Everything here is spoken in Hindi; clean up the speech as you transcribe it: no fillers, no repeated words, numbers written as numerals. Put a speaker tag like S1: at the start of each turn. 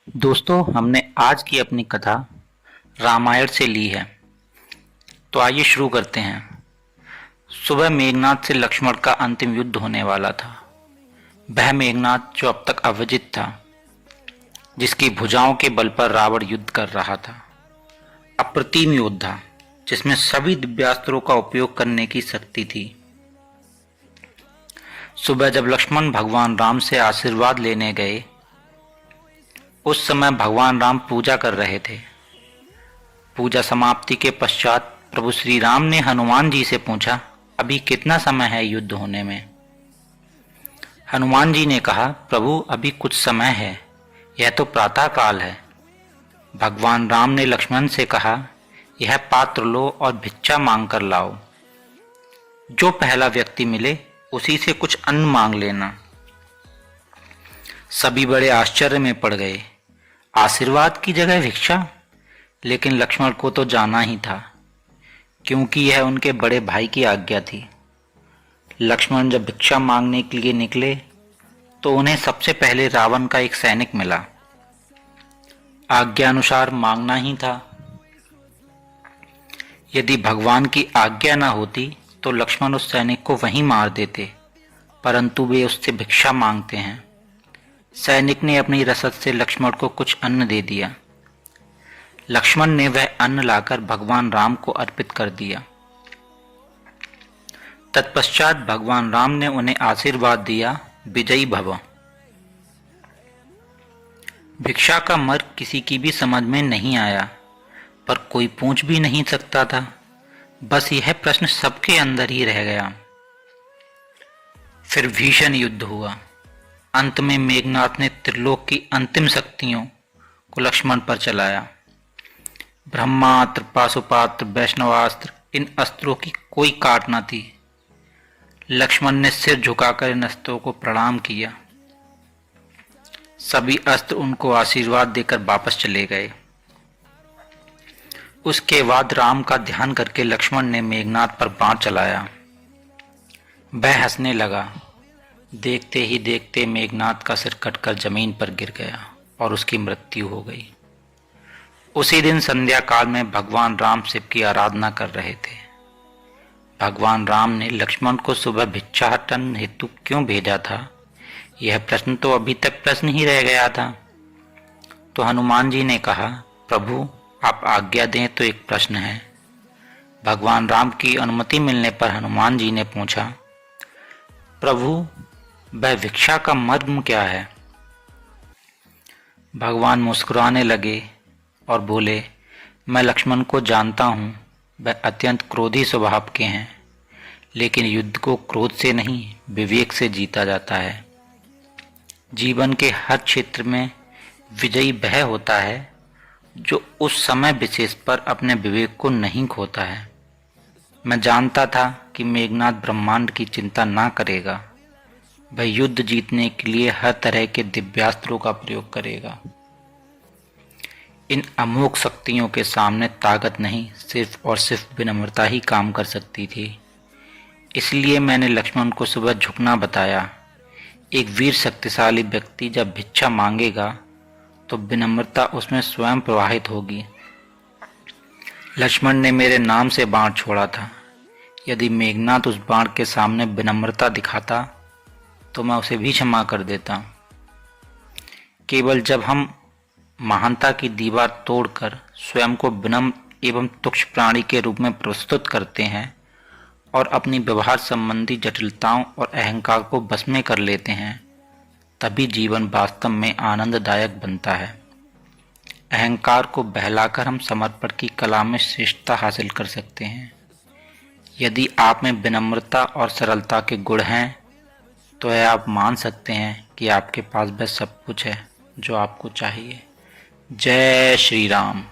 S1: दोस्तों, हमने आज की अपनी कथा रामायण से ली है। तो आइए शुरू करते हैं। सुबह मेघनाद से लक्ष्मण का अंतिम युद्ध होने वाला था। वह मेघनाद जो अब तक अविजित था, जिसकी भुजाओं के बल पर रावण युद्ध कर रहा था। अप्रतिम योद्धा जिसमें सभी दिव्यास्त्रों का उपयोग करने की शक्ति थी। सुबह जब लक्ष्मण भगवान राम से आशीर्वाद लेने गए, उस समय भगवान राम पूजा कर रहे थे। पूजा समाप्ति के पश्चात प्रभु श्री राम ने हनुमान जी से पूछा, अभी कितना समय है युद्ध होने में? हनुमान जी ने कहा, प्रभु अभी कुछ समय है, यह तो प्रातः काल है। भगवान राम ने लक्ष्मण से कहा, यह पात्र लो और भिक्षा मांग कर लाओ। जो पहला व्यक्ति मिले उसी से कुछ अन्न मांग लेना। सभी बड़े आश्चर्य में पड़ गए। आशीर्वाद की जगह भिक्षा? लेकिन लक्ष्मण को तो जाना ही था, क्योंकि यह उनके बड़े भाई की आज्ञा थी। लक्ष्मण जब भिक्षा मांगने के लिए निकले तो उन्हें सबसे पहले रावण का एक सैनिक मिला। आज्ञा अनुसार मांगना ही था। यदि भगवान की आज्ञा न होती तो लक्ष्मण उस सैनिक को वहीं मार देते, परंतु वे उससे भिक्षा मांगते हैं। सैनिक ने अपनी रसद से लक्ष्मण को कुछ अन्न दे दिया। लक्ष्मण ने वह अन्न लाकर भगवान राम को अर्पित कर दिया। तत्पश्चात भगवान राम ने उन्हें आशीर्वाद दिया, विजयी भव। भिक्षा का मर्म किसी की भी समझ में नहीं आया, पर कोई पूछ भी नहीं सकता था। बस यह प्रश्न सबके अंदर ही रह गया। फिर भीषण युद्ध हुआ। अंत में मेघनाद ने त्रिलोक की अंतिम शक्तियों को लक्ष्मण पर चलाया। ब्रह्मास्त्र, पाशुपात्र, वैष्णवास्त्र, इन अस्त्रों की कोई काट न थी। लक्ष्मण ने सिर झुकाकर इन अस्त्रों को प्रणाम किया। सभी अस्त्र उनको आशीर्वाद देकर वापस चले गए। उसके बाद राम का ध्यान करके लक्ष्मण ने मेघनाद पर बाण चलाया। वह हंसने लगा। देखते ही देखते मेघनाद का सिर कटकर जमीन पर गिर गया और उसकी मृत्यु हो गई। उसी दिन संध्या काल में भगवान राम शिव की आराधना कर रहे थे। भगवान राम ने लक्ष्मण को सुबह भिक्षाटन हेतु क्यों भेजा था, यह प्रश्न तो अभी तक प्रश्न ही रह गया था। तो हनुमान जी ने कहा, प्रभु आप आज्ञा दें तो एक प्रश्न है। भगवान राम की अनुमति मिलने पर हनुमान जी ने पूछा, प्रभु वह भिक्षा का मर्म क्या है? भगवान मुस्कुराने लगे और बोले, मैं लक्ष्मण को जानता हूँ, वह अत्यंत क्रोधी स्वभाव के हैं, लेकिन युद्ध को क्रोध से नहीं विवेक से जीता जाता है। जीवन के हर क्षेत्र में विजयी वह होता है जो उस समय विशेष पर अपने विवेक को नहीं खोता है। मैं जानता था कि मेघनाद ब्रह्मांड की चिंता ना करेगा, वह युद्ध जीतने के लिए हर तरह के दिव्यास्त्रों का प्रयोग करेगा। इन अमोघ शक्तियों के सामने ताकत नहीं, सिर्फ और सिर्फ विनम्रता ही काम कर सकती थी। इसलिए मैंने लक्ष्मण को सुबह झुकना बताया। एक वीर शक्तिशाली व्यक्ति जब भिक्षा मांगेगा तो विनम्रता उसमें स्वयं प्रवाहित होगी। लक्ष्मण ने मेरे नाम से बाण छोड़ा था। यदि मेघनाद उस बाण के सामने विनम्रता दिखाता तो मैं उसे भी क्षमा कर देता। केवल जब हम महानता की दीवार तोड़कर स्वयं को विनम्र एवं तुच्छ प्राणी के रूप में प्रस्तुत करते हैं और अपनी व्यवहार संबंधी जटिलताओं और अहंकार को बस में कर लेते हैं, तभी जीवन वास्तव में आनंददायक बनता है। अहंकार को बहलाकर हम समर्पण की कला में श्रेष्ठता हासिल कर सकते हैं। यदि आप में विनम्रता और सरलता के गुण हैं तो आप मान सकते हैं कि आपके पास वह सब कुछ है जो आपको चाहिए। जय श्री राम।